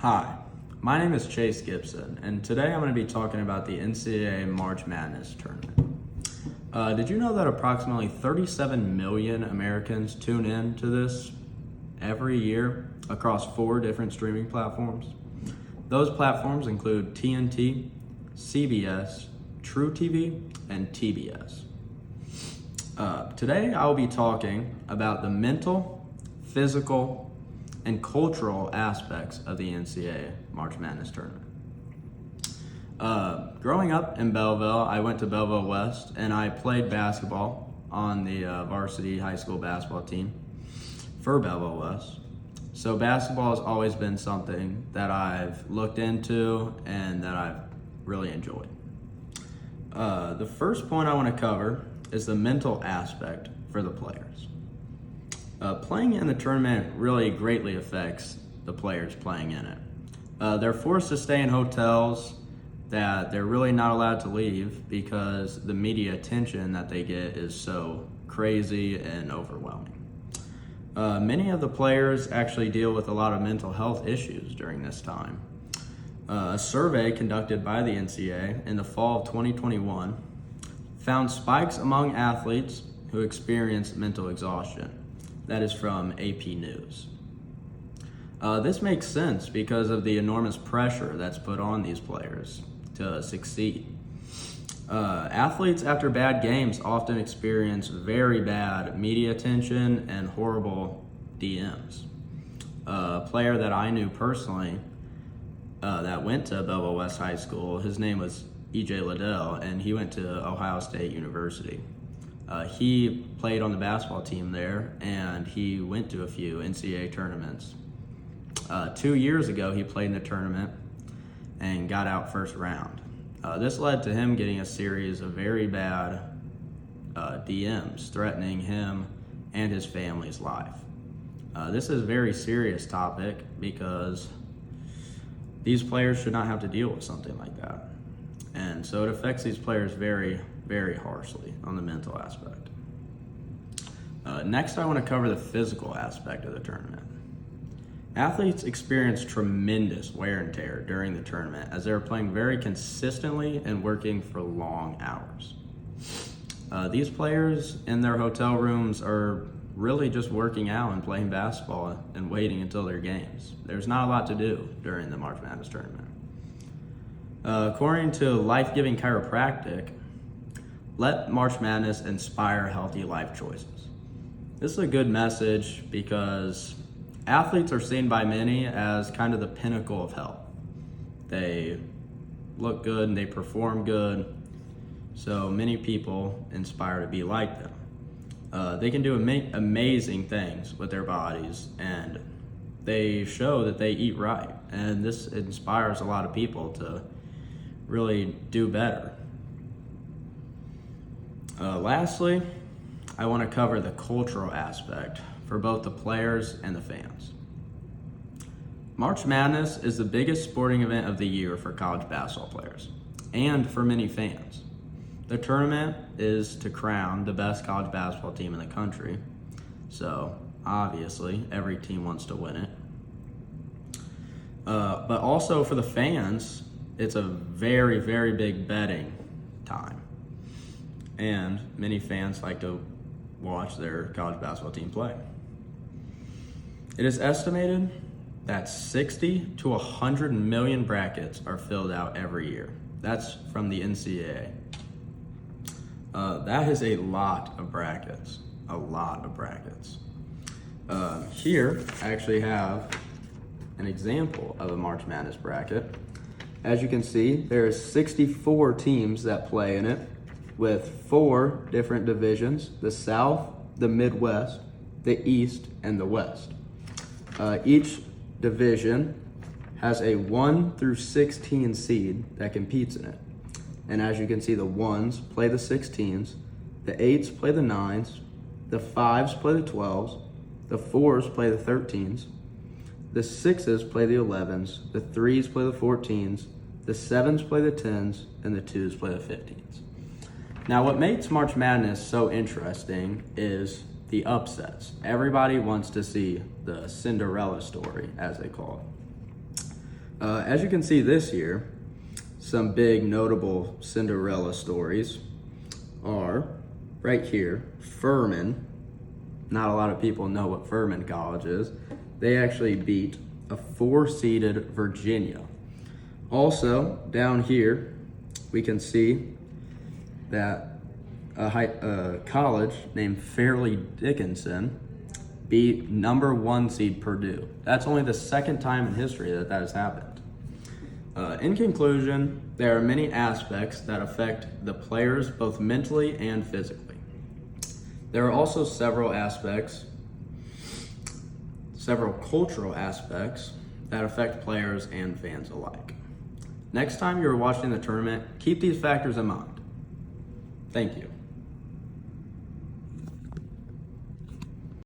Hi, my name is Chase Gibson, and today I'm going to be talking about the NCAA March Madness tournament. Did you know that approximately 37 million Americans tune in to this every year across 4 different streaming platforms? Those platforms include TNT, CBS, truTV, and TBS. Today I will be talking about the mental, physical, and cultural aspects of the NCAA March Madness tournament. Growing up in Belleville, I went to Belleville West and I played basketball on the varsity high school basketball team for Belleville West. So basketball has always been something that I've looked into and that I've really enjoyed. The first point I want to cover is the mental aspect for the players. Playing in the tournament really greatly affects the players playing in it. They're forced to stay in hotels that they're really not allowed to leave because the media attention that they get is so crazy and overwhelming. Many of the players actually deal with a lot of mental health issues during this time. A survey conducted by the NCAA in the fall of 2021 found spikes among athletes who experience mental exhaustion. That is from AP News. This makes sense because of the enormous pressure that's put on these players to succeed. Athletes after bad games often experience very bad media attention and horrible DMs. A player that I knew personally that went to Belleville West High School, his name was EJ Liddell, and he went to Ohio State University. He played on the basketball team there, and he went to a few NCAA tournaments. 2 years ago, he played in the tournament and got out first round. This led to him getting a series of very bad DMs threatening him and his family's life. This is a very serious topic because these players should not have to deal with something like that. And so it affects these players very, very harshly on the mental aspect. Next, I want to cover the physical aspect of the tournament. Athletes experience tremendous wear and tear during the tournament as they're playing very consistently and working for long hours. These players in their hotel rooms are really just working out and playing basketball and waiting until their games. There's not a lot to do during the March Madness tournament. According to Life Giving Chiropractic, let March Madness inspire healthy life choices. This is a good message because athletes are seen by many as kind of the pinnacle of health. They look good and they perform good, so many people inspire to be like them. They can do amazing things with their bodies, and they show that they eat right, and this inspires a lot of people to really do better. Lastly, I want to cover the cultural aspect for both the players and the fans. March Madness is the biggest sporting event of the year for college basketball players and for many fans. The tournament is to crown the best college basketball team in the country, so obviously every team wants to win it. But also for the fans, it's a very, very big betting time. And many fans like to watch their college basketball team play. It is estimated that 60 to 100 million brackets are filled out every year. That's from the NCAA. That is a lot of brackets, Here, I actually have an example of a March Madness bracket. As you can see, there are 64 teams that play in it with 4 different divisions: the South, the Midwest, the East, and the West. Each division has a 1 through 16 seed that competes in it. And as you can see, the 1s play the 16s, the 8s play the 9s, the 5s play the 12s, the 4s play the 13s, the 6s play the 11s, the 3s play the 14s, the 7s play the 10s, and the 2s play the 15s. Now, what makes March Madness so interesting is the upsets. Everybody wants to see the Cinderella story, as they call it. As you can see this year, some big notable Cinderella stories are right here. Furman, not a lot of people know what Furman College is. They actually beat a 4-seeded Virginia. Also, down here, we can see that a college named Fairleigh Dickinson beat number 1 seed Purdue. That's only the second time in history that has happened. In conclusion, there are many aspects that affect the players both mentally and physically. There are also several cultural aspects that affect players and fans alike. Next time you're watching the tournament, keep these factors in mind. Thank you.